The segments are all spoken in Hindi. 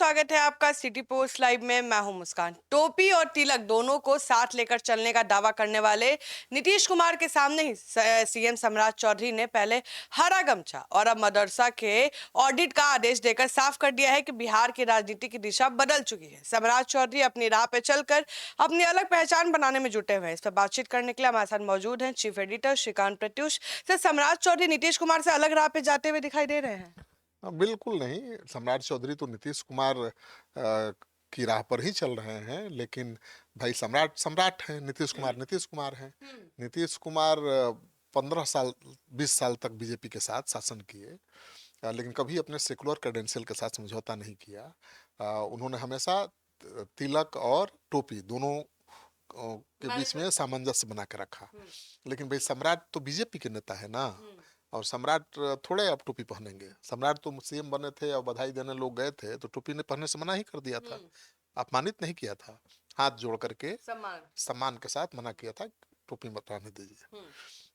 स्वागत है आपका सिटी पोस्ट लाइव में। मैं हूं मुस्कान। टोपी और तिलक दोनों को साथ लेकर चलने का दावा करने वाले नीतीश कुमार के सामने ही सीएम सम्राट चौधरी ने पहले हरा गमछा और अब मदरसा के ऑडिट का आदेश देकर साफ कर दिया है कि बिहार की राजनीति की दिशा बदल चुकी है। सम्राट चौधरी अपनी राह पे चलकर अपनी अलग पहचान बनाने में जुटे हुए हैं। इस पर बातचीत करने के लिए हमारे साथ मौजूद हैं chief editor Shrikant Pratyush. Sir, Samrat Choudhary Nitish Kumar से अलग राह पे जाते हुए दिखाई दे रहे हैं? बिल्कुल नहीं। सम्राट चौधरी तो नीतीश कुमार की राह पर ही चल रहे हैं, लेकिन भाई सम्राट सम्राट हैं, नीतीश कुमार नीतीश कुमार हैं। नीतीश कुमार 15 साल 20 साल तक बीजेपी के साथ शासन किए, लेकिन कभी अपने सेकुलर क्रेडेंशियल के साथ समझौता नहीं किया। उन्होंने हमेशा तिलक और टोपी दोनों के बीच में सामंजस्य बना के रखा। लेकिन भाई सम्राट तो बीजेपी के नेता है ना, और सम्राट थोड़े अब टोपी पहनेंगे। सम्राट तो सीएम बने थे और बधाई देने लोग गए थे तो टोपी ने पहनने से मना ही कर दिया था, अपमानित नहीं किया था, हाथ जोड़ करके सम्मान के साथ मना किया था, टोपी मत पहनने दीजिए।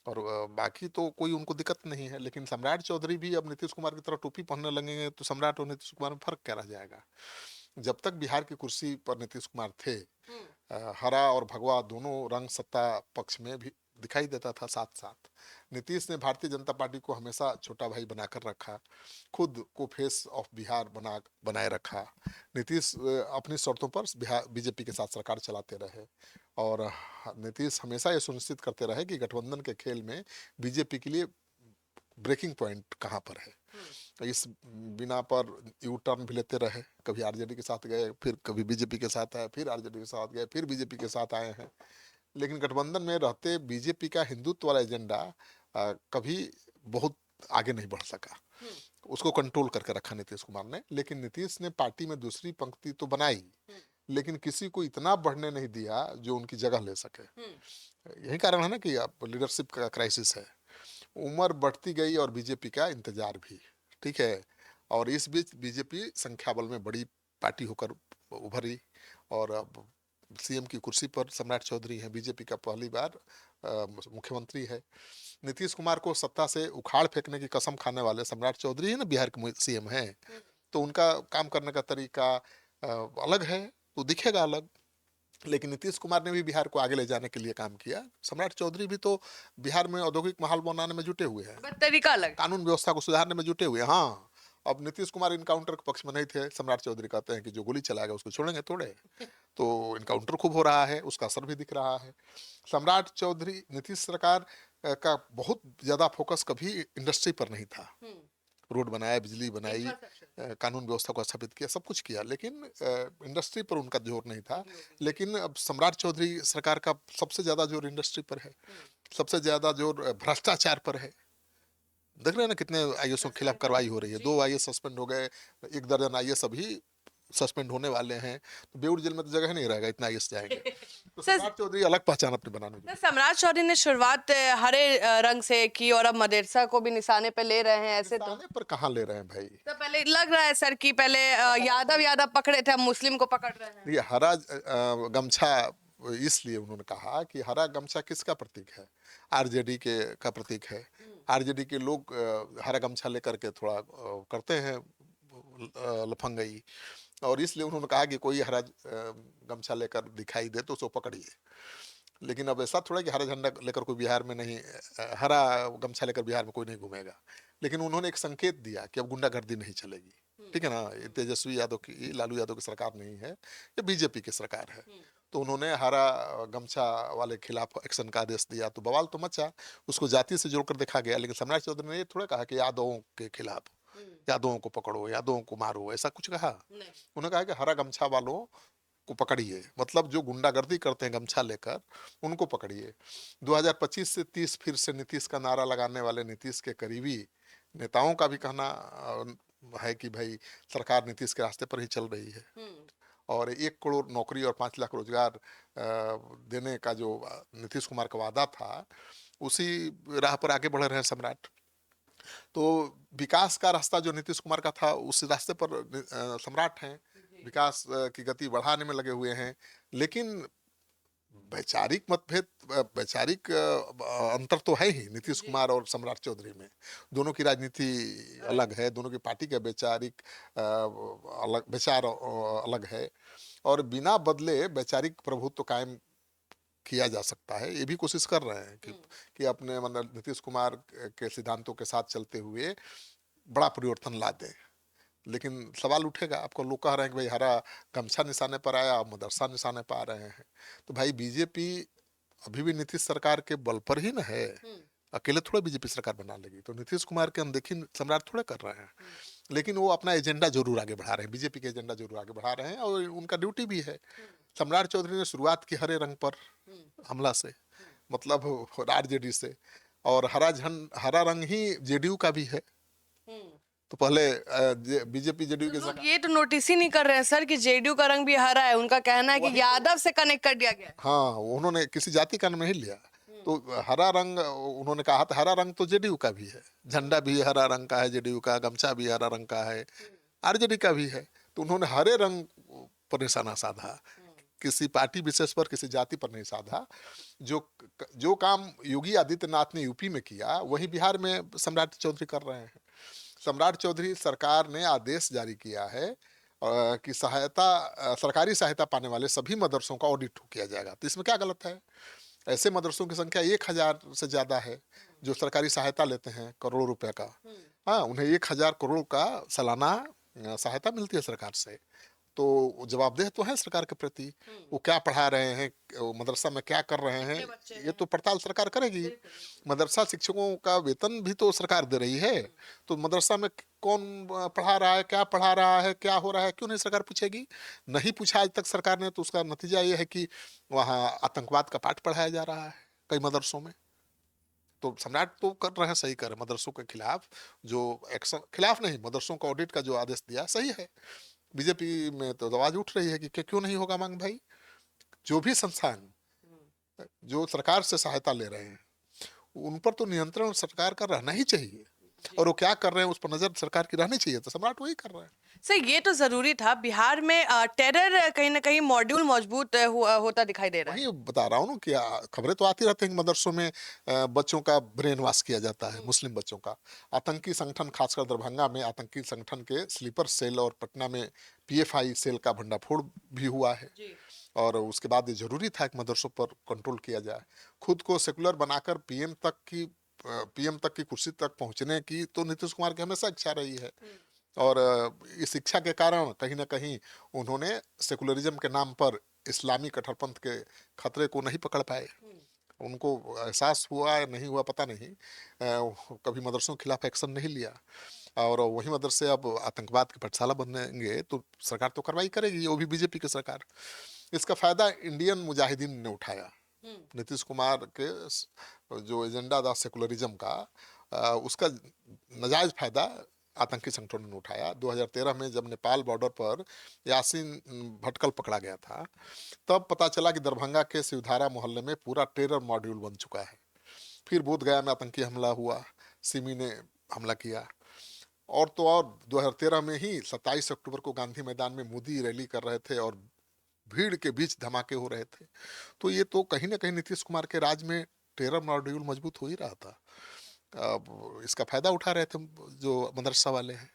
और बाकी तो कोई उनको दिक्कत नहीं है। लेकिन सम्राट चौधरी भी अब नीतीश कुमार की तरह टोपी पहनने लगेंगे तो सम्राट और नीतीश कुमार में फर्क क्या रह जाएगा। जब तक बिहार की कुर्सी पर नीतीश कुमार थे, हरा और भगवा दोनों रंग सत्ता पक्ष में भी दिखाई देता था साथ साथ। नीतीश ने भारतीय जनता पार्टी को हमेशा छोटा भाई बनाकर रखा, खुद को फेस ऑफ बिहार बनाए रखा। नीतीश अपनी शर्तों पर बिहार बीजेपी के साथ सरकार चलाते रहे, और नीतीश हमेशा ये सुनिश्चित करते रहे कि गठबंधन के खेल में बीजेपी के लिए ब्रेकिंग पॉइंट कहाँ पर है। इस बिना पर यू टर्न भी लेते रहे, कभी आरजेडी के साथ गए, फिर कभी बीजेपी के साथ आए, फिर आरजेडी के साथ गए, फिर बीजेपी के साथ आए हैं। लेकिन गठबंधन में रहते बीजेपी का हिंदुत्व वाला एजेंडा कभी बहुत आगे नहीं बढ़ सका। उसको कंट्रोल करके रखा नीतीश कुमार ने। लेकिन नीतीश ने पार्टी में दूसरी पंक्ति तो बनाई, लेकिन किसी को इतना बढ़ने नहीं दिया जो उनकी जगह ले सके। यही कारण है ना कि अब लीडरशिप का क्राइसिस है। उम्र बढ़ती गई और बीजेपी का इंतजार भी, ठीक है। और इस बीच बीजेपी संख्या बल में बड़ी पार्टी होकर उभरी, और अब सीएम की कुर्सी पर सम्राट चौधरी हैं, बीजेपी का पहली बार मुख्यमंत्री है। नीतीश कुमार को सत्ता से उखाड़ फेंकने की कसम खाने वाले सम्राट चौधरी है ना, बिहार के सीएम हैं। तो उनका काम करने का तरीका अलग है, तो दिखेगा अलग। लेकिन नीतीश कुमार ने भी बिहार को आगे ले जाने के लिए काम किया। सम्राट चौधरी भी तो बिहार में औद्योगिक माहौल बनाने में जुटे हुए हैं, बस तरीका अलग। कानून व्यवस्था को सुधारने में जुटे हुए हैं। हाँ, अब नीतीश कुमार इनकाउंटर के पक्ष में नहीं थे। सम्राट चौधरी कहते हैं कि जो गोली चलाएगा उसको छोड़ेंगे थोड़े। तो इनकाउंटर खूब हो रहा है, उसका असर भी दिख रहा है। सम्राट चौधरी नीतीश सरकार का बहुत ज्यादा फोकस कभी इंडस्ट्री पर नहीं था। रोड बनाया, बिजली बनाई, कानून व्यवस्था को स्थापित किया, सब कुछ किया, लेकिन इंडस्ट्री पर उनका जोर नहीं था। लेकिन अब सम्राट चौधरी सरकार का सबसे ज्यादा जोर इंडस्ट्री पर है, सबसे ज्यादा जोर भ्रष्टाचार पर है। देख रहे हैं ना कितने आईएएस के खिलाफ कार्रवाई हो रही है। 2 आईएएस सस्पेंड हो गए, 1 दर्जन आईएएस अभी सस्पेंड होने वाले हैं। तो बेऊर जेल में तो जगह नहीं रहेगा, इतना आईएएस जाएंगे। तो सर, सम्राट चौधरी अलग पहचान अपनी बनाने में। सम्राट चौधरी ने शुरुआत हरे रंग से की और अब मदरसा को भी निशाने पे ले रहे हैं। ऐसे तो निशाने पर कहाँ ले रहे हैं भाई। तो पहले लग रहा है सर कि पहले यादव यादव पकड़े थे, अब मुस्लिम को पकड़ रहे हैं। ये हरा गमछा इसलिए उन्होंने कहा कि हरा गमछा किसका प्रतीक है, आरजेडी के का प्रतीक है। आरजेडी के लोग हरा गमछा लेकर के थोड़ा करते हैं लफंगई, और इसलिए उन्होंने कहा कि कोई हरा गमछा लेकर दिखाई दे तो उसको पकड़िए। लेकिन अब ऐसा थोड़ा कि हरा झंडा लेकर कोई बिहार में नहीं, हरा गमछा लेकर बिहार में कोई नहीं घूमेगा। लेकिन उन्होंने एक संकेत दिया कि अब गुंडागर्दी नहीं चलेगी, ठीक है ना। ये तेजस्वी यादव की, लालू यादव की सरकार नहीं है, ये बीजेपी की सरकार है। तो उन्होंने हरा गमछा वाले खिलाफ एक्शन का आदेश दिया, तो बवाल तो मचा, उसको जाति से जोड़कर देखा गया। लेकिन सम्राट चौधरी ने ये थोड़ा कहा कि यादवों के खिलाफ, यादवों को पकड़ो, यादवों को मारो, ऐसा कुछ कहा। उन्होंने कहा कि हरा गमछा वालों को पकड़िए, मतलब जो गुंडागर्दी करते हैं गमछा लेकर उनको पकड़िए। 2025 से 30 फिर से नीतीश का नारा लगाने वाले नीतीश के करीबी नेताओं का भी कहना है कि भाई सरकार नीतीश के रास्ते पर ही चल रही है, और 1 करोड़ नौकरी और 5 लाख रोजगार देने का जो नीतीश कुमार का वादा था, उसी राह पर आगे बढ़ रहे हैं सम्राट। तो विकास का रास्ता जो नीतीश कुमार का था, उस रास्ते पर सम्राट हैं, विकास की गति बढ़ाने में लगे हुए हैं। लेकिन वैचारिक मतभेद, वैचारिक अंतर तो है ही नीतीश जी। कुमार और सम्राट चौधरी में। दोनों की राजनीति अलग है, दोनों की पार्टी का वैचारिक अलग विचार अलग है, और बिना बदले वैचारिक प्रभुत्व कायम किया जा सकता है। ये भी कोशिश कर रहे हैं कि अपने मतलब नीतीश कुमार के सिद्धांतों के साथ चलते हुए बड़ा परिवर्तन ला दें। लेकिन सवाल उठेगा, आपको लोग कह रहे हैं कि भाई हरा गमछा निशाने पर आया, अब मदरसा निशाने पर आ रहे हैं। तो भाई बीजेपी अभी भी नीतीश सरकार के बल पर ही ना है, अकेले थोड़ा बीजेपी सरकार बना लेगी। तो नीतीश कुमार के अनदेखी सम्राट थोड़े कर रहे हैं, लेकिन वो अपना एजेंडा जरूर आगे बढ़ा रहे हैं, बीजेपी के एजेंडा जरूर आगे बढ़ा रहे हैं, और उनका ड्यूटी भी है। सम्राट चौधरी ने शुरुआत की हरे रंग पर हमला से, मतलब आरजेडी से, और हरा रंग ही जेडीयू का भी है। तो पहले बीजेपी जेडीयू के लोग ये तो नोटिस ही नहीं कर रहे हैं सर कि जेडीयू का रंग भी हरा है। उनका कहना है कि यादव से कनेक्ट कर दिया गया है। हाँ, उन्होंने किसी जाति का नहीं लिया। तो हरा रंग उन्होंने कहा था, हरा रंग तो जेडीयू का भी है, झंडा भी हरा रंग का है जेडीयू का, गमछा भी हरा रंग का है, आरजेडी का भी है। तो उन्होंने हरे रंग पर निशाना साधा, किसी पार्टी विशेष पर, किसी जाति पर नहीं साधा। जो जो काम योगी आदित्यनाथ ने यूपी में किया, वही बिहार में सम्राट चौधरी कर रहे हैं। सम्राट चौधरी सरकार ने आदेश जारी किया है कि सरकारी सहायता पाने वाले सभी मदरसों का ऑडिट किया जाएगा। तो इसमें क्या गलत है? ऐसे मदरसों की संख्या 1000 से ज्यादा है जो सरकारी सहायता लेते हैं करोड़ों रुपए का। हाँ, उन्हें 1000 करोड़ का सालाना सहायता मिलती है सरकार से। तो जवाबदेह तो है सरकार के प्रति। वो क्या पढ़ा रहे हैं, वो मदरसा में क्या कर रहे हैं, ये तो पड़ताल सरकार करेगी। मदरसा शिक्षकों का वेतन भी तो सरकार दे रही है। तो मदरसा में कौन पढ़ा रहा है, क्या पढ़ा रहा है, क्या हो रहा है, क्यों नहीं सरकार पूछेगी? नहीं पूछा आज तक सरकार ने, तो उसका नतीजा ये है कि वहाँ आतंकवाद का पाठ पढ़ाया जा रहा है कई मदरसों में। तो सम्राट तो कर रहे हैं, सही कर रहे हैं। मदरसों के खिलाफ जो एक्शन, खिलाफ नहीं, मदरसों का ऑडिट का जो आदेश दिया सही है। बीजेपी में तो आवाज उठ रही है कि क्यों नहीं होगा मांग भाई। जो भी संस्थान जो सरकार से सहायता ले रहे हैं, उन पर तो नियंत्रण सरकार का रहना ही चाहिए, और वो क्या कर रहे हैं उस पर नजर सरकार की रहनी चाहिए। तो सम्राट वही कर रहे हैं। सर ये तो जरूरी था। बिहार में टेरर कहीं ना कहीं मॉड्यूल मजबूत होता दिखाई दे रहा है। वही बता रहा हूँ ना कि खबरें तो आती रहती हैं कि मदरसों में बच्चों का ब्रेन वॉश किया जाता है, मुस्लिम बच्चों का। आतंकी संगठन, खासकर दरभंगा में आतंकी संगठन के स्लीपर सेल और पटना में पीएफआई सेल का भंडाफोड़ भी हुआ है। और उसके बाद ये जरूरी था कि मदरसों पर कंट्रोल किया जाए। खुद को सेकुलर बनाकर पीएम तक की कुर्सी तक पहुंचने की तो नीतीश कुमार की हमेशा इच्छा रही है। और इस इच्छा के कारण कहीं ना कहीं उन्होंने सेकुलरिज्म के नाम पर इस्लामी कट्टरपंथ के खतरे को नहीं पकड़ पाए। उनको एहसास हुआ या नहीं हुआ पता नहीं, कभी मदरसों के खिलाफ एक्शन नहीं लिया। और वही मदरसे अब आतंकवाद की पाठशाला बनेंगे तो सरकार तो कार्रवाई करेगी, वो भी बीजेपी की सरकार। इसका फायदा इंडियन मुजाहिदीन ने उठाया। नीतीश कुमार के जो एजेंडा था सेकुलरिज्म का, उसका नाजायज फायदा आतंकी संगठनों ने उठाया। 2013 में जब नेपाल बॉर्डर पर यासीन भटकल पकड़ा गया था, तब पता चला कि दरभंगा के शिवधारा मोहल्ले में पूरा टेरर मॉड्यूल बन चुका है। फिर बोधगया में आतंकी हमला हुआ, सिमी ने हमला किया, और तो और 2013 में ही 27 अक्टूबर को गांधी मैदान में मोदी रैली कर रहे थे और भीड़ के बीच धमाके हो रहे थे। तो ये तो कहीं ना कहीं नीतीश कुमार के राज में टेरर मॉड्यूल मजबूत हो ही रहा था। अब इसका फायदा उठा रहे थे जो मदरसा वाले हैं,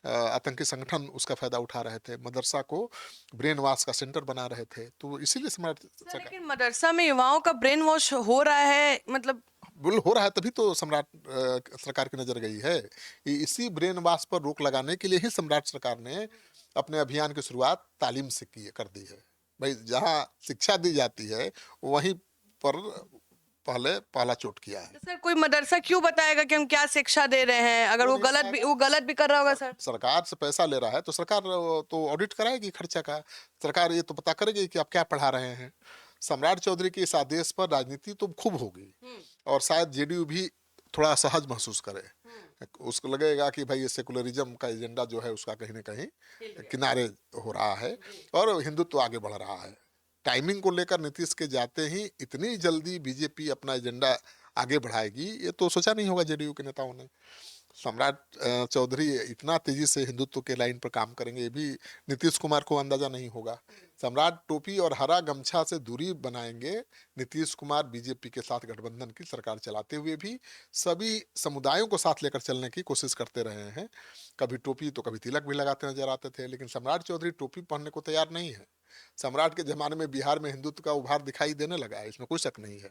आतंकी संगठन उसका फायदा उठा रहे थे, मदरसा को ब्रेन वॉश का सेंटर बना रहे थे। तो इसीलिए सर लेकिन मदरसा में युवाओं का ब्रेन वॉश हो रहा है, मतलब बिल्कुल हो रहा है, तभी तो सम्राट सरकार की नजर गई है। इसी ब्रेन वॉश पर रोक लगाने के लिए ही सम्राट सरकार ने अपने अभियान की शुरुआत तालीम से कर दी है। भाई जहाँ शिक्षा दी जाती है वहीं पर पहला चोट किया है। तो सर कोई मदरसा क्यों बताएगा कि हम क्या शिक्षा दे रहे हैं, अगर वो गलत भी कर रहा होगा सर? सरकार से पैसा ले रहा है तो सरकार तो ऑडिट कराएगी खर्चा का। सरकार ये तो पता करेगी कि आप क्या पढ़ा रहे हैं। सम्राट चौधरी के इस आदेश पर राजनीति तो खूब होगी, और शायद जेडीयू भी थोड़ा असहज महसूस करे। उसको लगेगा कि भाई ये सेकुलरिज्म का एजेंडा जो है उसका कहीं ना कहीं किनारे हो रहा है और हिंदुत्व आगे बढ़ रहा है। टाइमिंग को लेकर नीतीश के जाते ही इतनी जल्दी बीजेपी अपना एजेंडा आगे बढ़ाएगी, ये तो सोचा नहीं होगा जेडीयू के नेताओं ने। सम्राट चौधरी इतना तेजी से हिंदुत्व के लाइन पर काम करेंगे, ये भी नीतीश कुमार को अंदाजा नहीं होगा। सम्राट टोपी और हरा गमछा से दूरी बनाएंगे। नीतीश कुमार बीजेपी के साथ गठबंधन की सरकार चलाते हुए भी सभी समुदायों को साथ लेकर चलने की कोशिश करते रहे हैं। कभी टोपी तो कभी तिलक भी लगाते नजर आते थे, लेकिन सम्राट चौधरी टोपी पहनने को तैयार नहीं है। सम्राट के जमाने में बिहार में हिंदुत्व का उभार दिखाई देने लगा है, इसमें कोई शक नहीं है,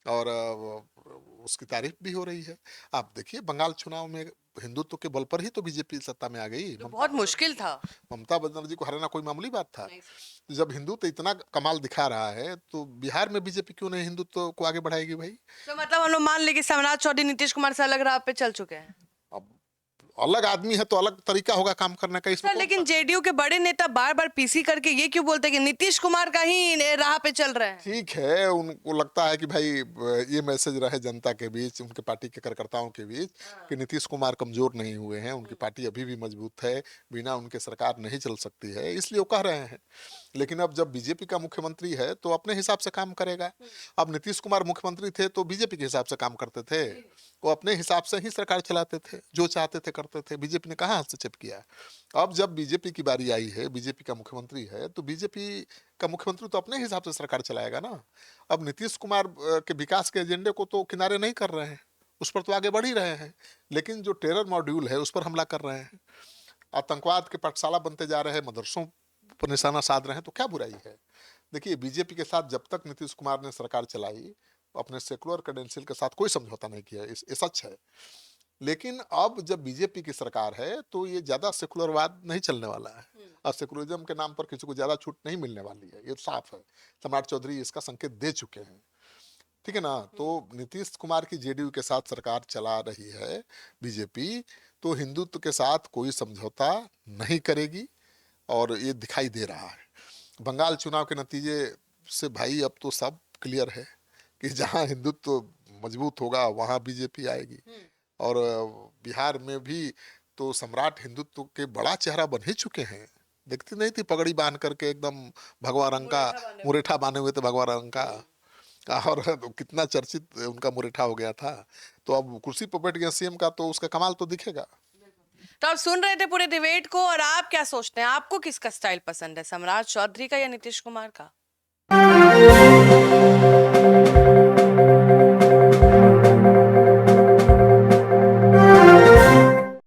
और उसकी तारीफ भी हो रही है। आप देखिए बंगाल चुनाव में हिंदुत्व के बल पर ही तो बीजेपी सत्ता में आ गई। तो बहुत मुश्किल था। ममता बनर्जी को हराना कोई मामूली बात था। नहीं। तो जब हिंदुत्व इतना कमाल दिखा रहा है तो बिहार में बीजेपी क्यों नहीं हिंदुत्व को आगे बढ़ाएगी भाई? तो मतलब हम लोग मान ले कि सम्राट चौधरी नीतीश कुमार से अलग राह पे चल चुके हैं। अब अलग आदमी है तो अलग तरीका होगा काम करने का, इसमें सर लेकिन जेडीयू के बड़े नेता बार बार पीसी करके ये क्यों बोलते हैं कि नीतीश कुमार का ही राह पे चल रहे हैं? ठीक है, उनको लगता है कि भाई ये मैसेज रहे जनता के बीच, उनके पार्टी के कार्यकर्ताओं के बीच कि नीतीश कुमार कमजोर नहीं हुए हैं, उनकी पार्टी अभी भी मजबूत है, बिना उनके सरकार नहीं चल सकती है, इसलिए वो कह रहे हैं। लेकिन अब जब बीजेपी का मुख्यमंत्री है तो अपने हिसाब से काम करेगा। अब नीतीश कुमार मुख्यमंत्री थे तो बीजेपी के हिसाब से काम करते थे, वो अपने हिसाब से ही सरकार चलाते थे, जो चाहते थे करते थे। बीजेपी ने कहाँ हस्तक्षेप किया? अब जब बीजेपी की बारी आई है, बीजेपी का मुख्यमंत्री है, तो बीजेपी का मुख्यमंत्री तो अपने हिसाब से सरकार चलाएगा ना। अब नीतीश कुमार के विकास के एजेंडे को तो किनारे नहीं कर रहे हैं, उस पर तो आगे बढ़ ही रहे हैं, लेकिन जो टेरर मॉड्यूल है उस पर हमला कर रहे हैं, आतंकवाद के पाठशाला बनते जा रहे हैं, मदरसों पर निशाना साध रहे हैं, तो क्या बुराई है? देखिए बीजेपी के साथ जब तक नीतीश कुमार ने सरकार चलाई, अपने सेकुलर क्रेडेंशियल के साथ कोई समझौता नहीं किया, ये सच है। लेकिन अब जब बीजेपी की सरकार है तो ये ज्यादा सेकुलरवाद नहीं चलने वाला है, और सेकुलरिज्म के नाम पर किसी को ज्यादा छूट नहीं मिलने वाली है, ये साफ है। सम्राट चौधरी इसका संकेत दे चुके हैं, ठीक है ना। तो नीतीश कुमार की जेडीयू के साथ सरकार चला रही है बीजेपी, तो हिंदुत्व के साथ कोई समझौता नहीं करेगी, और ये दिखाई दे रहा है। बंगाल चुनाव के नतीजे से भाई अब तो सब क्लियर है कि जहां हिंदुत्व मजबूत होगा वहां बीजेपी आएगी, और बिहार में भी तो सम्राट हिंदुत्व के बड़ा चेहरा बन ही चुके हैं। देखती नहीं थी पगड़ी बांध करके एकदम भगवा रंग का मुरेठा बांधे हुए थे, भगवा रंग का, और तो कितना चर्चित उनका मुरेठा हो गया था। तो अब कुर्सी पर बैठ गया सीएम का, तो उसका कमाल तो दिखेगा। तो आप सुन रहे थे पूरे डिबेट को, और आप क्या सोचते हैं, आपको किसका स्टाइल पसंद है, सम्राट चौधरी का या नीतीश कुमार का?